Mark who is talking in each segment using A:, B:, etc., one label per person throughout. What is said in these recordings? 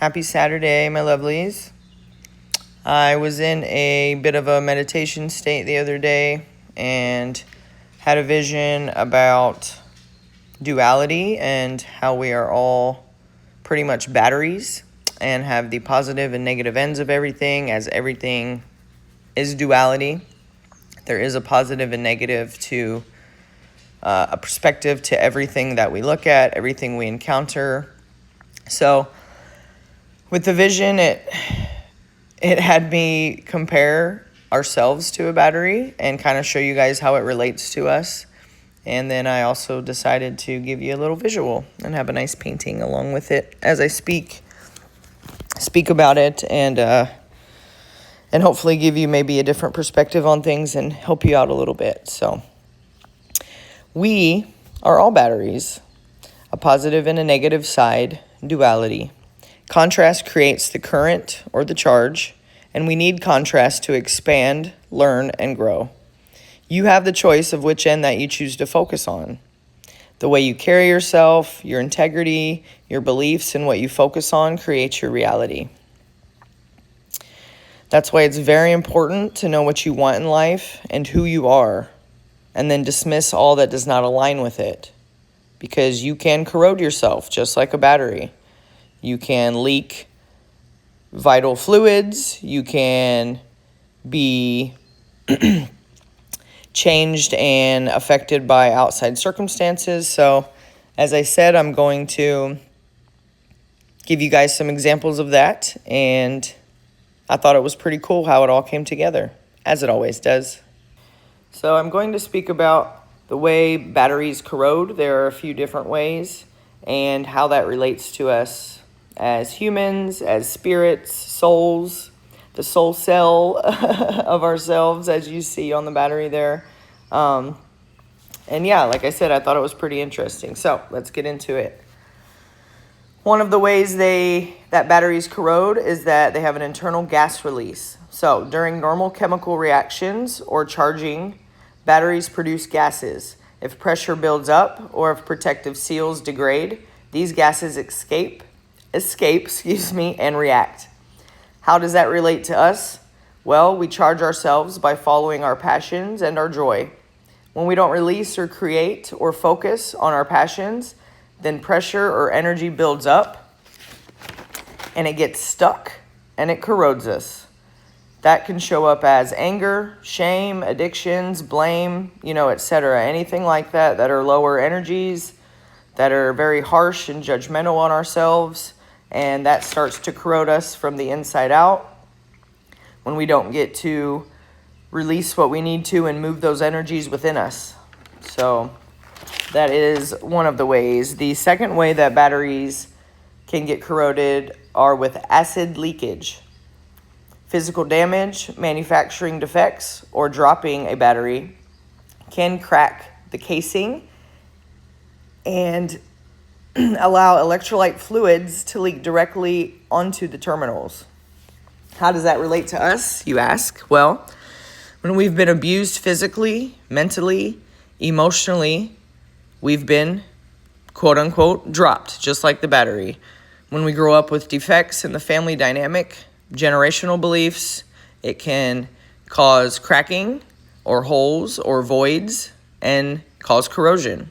A: Happy Saturday, my lovelies. I was in a bit of a meditation state the other day and had a vision about duality and how we are all pretty much batteries and have the positive and negative ends of everything, as everything is duality. There is a positive and negative to a perspective to everything that we look at, everything we encounter. So with the vision, it had me compare ourselves to a battery and kind of show you guys how it relates to us. And then I also decided to give you a little visual and have a nice painting along with it as I speak about it and hopefully give you maybe a different perspective on things and help you out a little bit. So we are all batteries, a positive and a negative side, duality. Contrast creates the current or the charge, and we need contrast to expand, learn, and grow. You have the choice of which end that you choose to focus on. The way you carry yourself, your integrity, your beliefs, and what you focus on creates your reality. That's why it's very important to know what you want in life and who you are, and then dismiss all that does not align with it, because you can corrode yourself just like a battery. You can leak vital fluids. You can be changed and affected by outside circumstances. So, as I said, I'm going to give you guys some examples of that. And I thought it was pretty cool how it all came together, as it always does. So I'm going to speak about the way batteries corrode. There are a few different ways, and how that relates to us as humans, as spirits, souls, the soul cell of ourselves, as you see on the battery there. And yeah, like I said, I thought it was pretty interesting. So let's get into it. One of the ways that batteries corrode is that they have an internal gas release. So during normal chemical reactions or charging, batteries produce gases. If pressure builds up or if protective seals degrade, these gases escape, and react. How does that relate to us? Well, we charge ourselves by following our passions and our joy. When we don't release or create or focus on our passions, then pressure or energy builds up and it gets stuck and it corrodes us. That can show up as anger, shame, addictions, blame, etc. Anything like that are lower energies, that are very harsh and judgmental on ourselves, and that starts to corrode us from the inside out when we don't get to release what we need to and move those energies within us. So that is one of the ways. The second way that batteries can get corroded are with acid leakage. Physical damage, manufacturing defects, or dropping a battery can crack the casing and allow electrolyte fluids to leak directly onto the terminals. How does that relate to us, you ask? Well, when we've been abused physically, mentally, emotionally, we've been, quote unquote, dropped, just like the battery. When we grow up with defects in the family dynamic, generational beliefs, it can cause cracking or holes or voids and cause corrosion.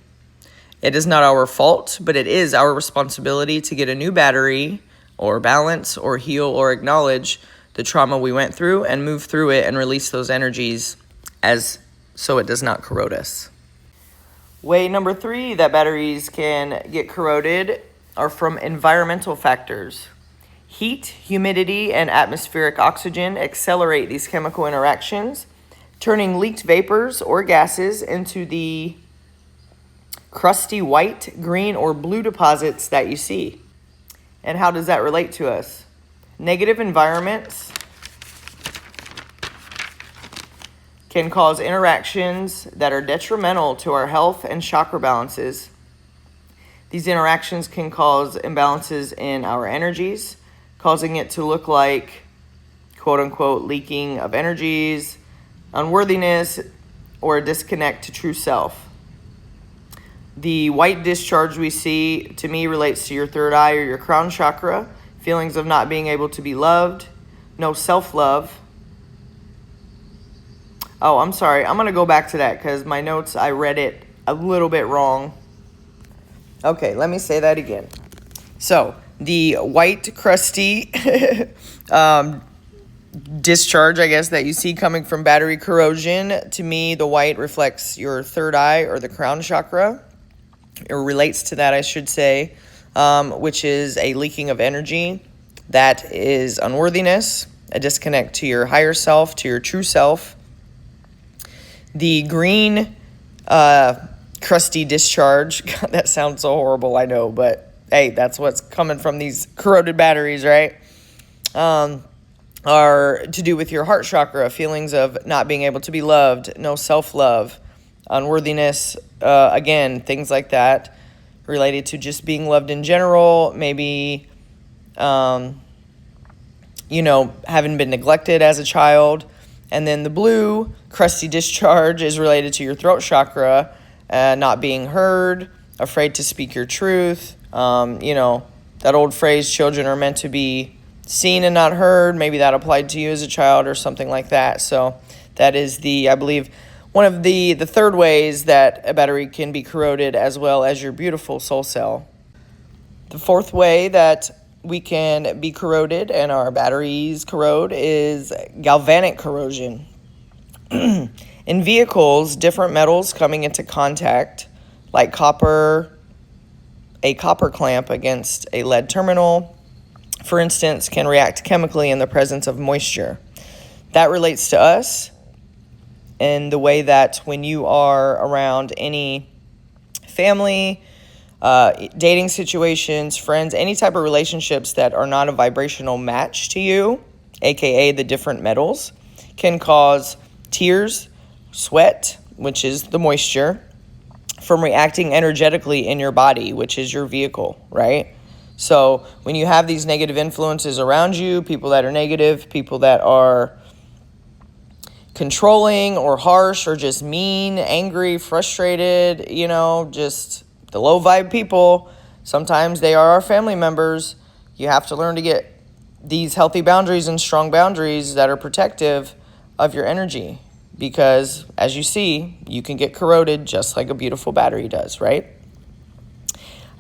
A: It is not our fault, but it is our responsibility to get a new battery or balance or heal or acknowledge the trauma we went through and move through it and release those energies so it does not corrode us. Way number 3 that batteries can get corroded are from environmental factors. Heat, humidity, and atmospheric oxygen accelerate these chemical interactions, turning leaked vapors or gases into the crusty white, green, or blue deposits that you see. And how does that relate to us? Negative environments can cause interactions that are detrimental to our health and chakra balances. These interactions can cause imbalances in our energies, causing it to look like, quote unquote, leaking of energies, unworthiness, or a disconnect to true self. The white discharge we see, to me, relates to your third eye or your crown chakra. feelings of not being able to be loved, no self-love. Oh, I'm sorry. I'm going to go back to that because my notes, I read it a little bit wrong. Okay, let me say that again. So, the white, crusty discharge, I guess, that you see coming from battery corrosion, to me, the white reflects your third eye or the crown chakra, or relates to that, I should say, which is a leaking of energy. That is unworthiness, a disconnect to your higher self, to your true self. The green, crusty discharge, God, that sounds so horrible, I know, but hey, that's what's coming from these corroded batteries, right? Are to do with your heart chakra, feelings of not being able to be loved, no self-love, unworthiness, again, things like that, related to just being loved in general, maybe, having been neglected as a child. And then the blue, crusty discharge, is related to your throat chakra, not being heard, afraid to speak your truth. That old phrase, children are meant to be seen and not heard. Maybe that applied to you as a child or something like that. So that is I believe, one of the third ways that a battery can be corroded, as well as your beautiful soul cell. The fourth way that we can be corroded and our batteries corrode is galvanic corrosion. In vehicles, different metals coming into contact, like copper, a copper clamp against a lead terminal, for instance, can react chemically in the presence of moisture. That relates to us in the way that when you are around any family, dating situations, friends, any type of relationships that are not a vibrational match to you, aka the different metals, can cause tears, sweat, which is the moisture, from reacting energetically in your body, which is your vehicle, right? So when you have these negative influences around you, people that are negative, people that are controlling or harsh or just mean, angry, frustrated, just the low vibe people, sometimes they are our family members. You have to learn to get these healthy boundaries and strong boundaries that are protective of your energy, because as you see, you can get corroded just like a beautiful battery does, right?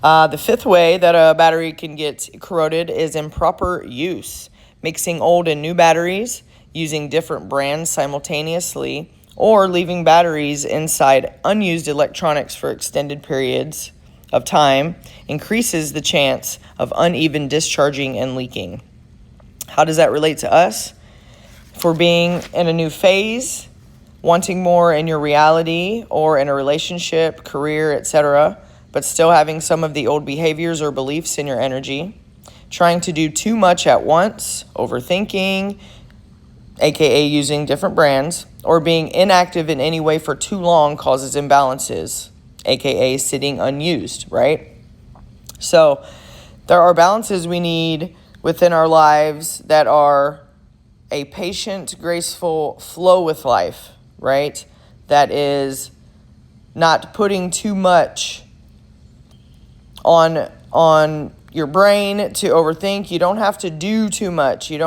A: The fifth way that a battery can get corroded is improper use, mixing old and new batteries, using different brands simultaneously, or leaving batteries inside unused electronics for extended periods of time increases the chance of uneven discharging and leaking. How does that relate to us? For being in a new phase, wanting more in your reality or in a relationship, career, etc., but still having some of the old behaviors or beliefs in your energy, trying to do too much at once, overthinking, aka using different brands, or being inactive in any way for too long causes imbalances, aka sitting unused, right? So there are balances we need within our lives that are a patient, graceful flow with life, right? That is not putting too much on your brain to overthink. You don't have to do too much. You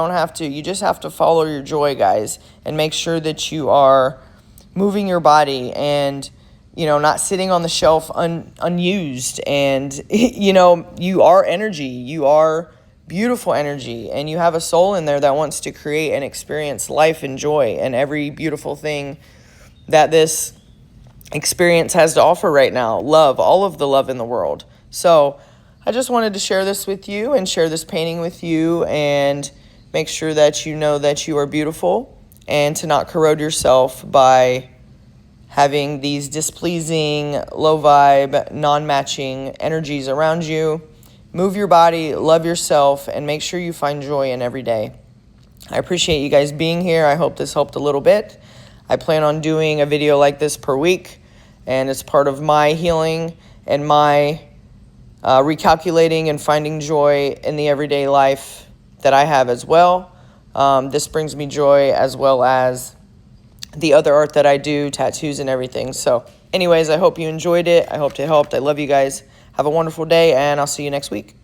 A: just have to follow your joy, guys, and make sure that you are moving your body and, not sitting on the shelf unused. And, you are energy. You are beautiful energy, and you have a soul in there that wants to create and experience life and joy and every beautiful thing that this experience has to offer right now. Love, all of the love in the world. So I just wanted to share this with you and share this painting with you and make sure that you know that you are beautiful, and to not corrode yourself by having these displeasing, low vibe, non-matching energies around you. Move your body, love yourself, and make sure you find joy in every day. I appreciate you guys being here. I hope this helped a little bit. I plan on doing a video like this per week, and it's part of my healing and my recalculating and finding joy in the everyday life that I have as well. This brings me joy, as well as the other art that I do, tattoos and everything. So anyways, I hope you enjoyed it. I hope it helped. I love you guys. Have a wonderful day, and I'll see you next week.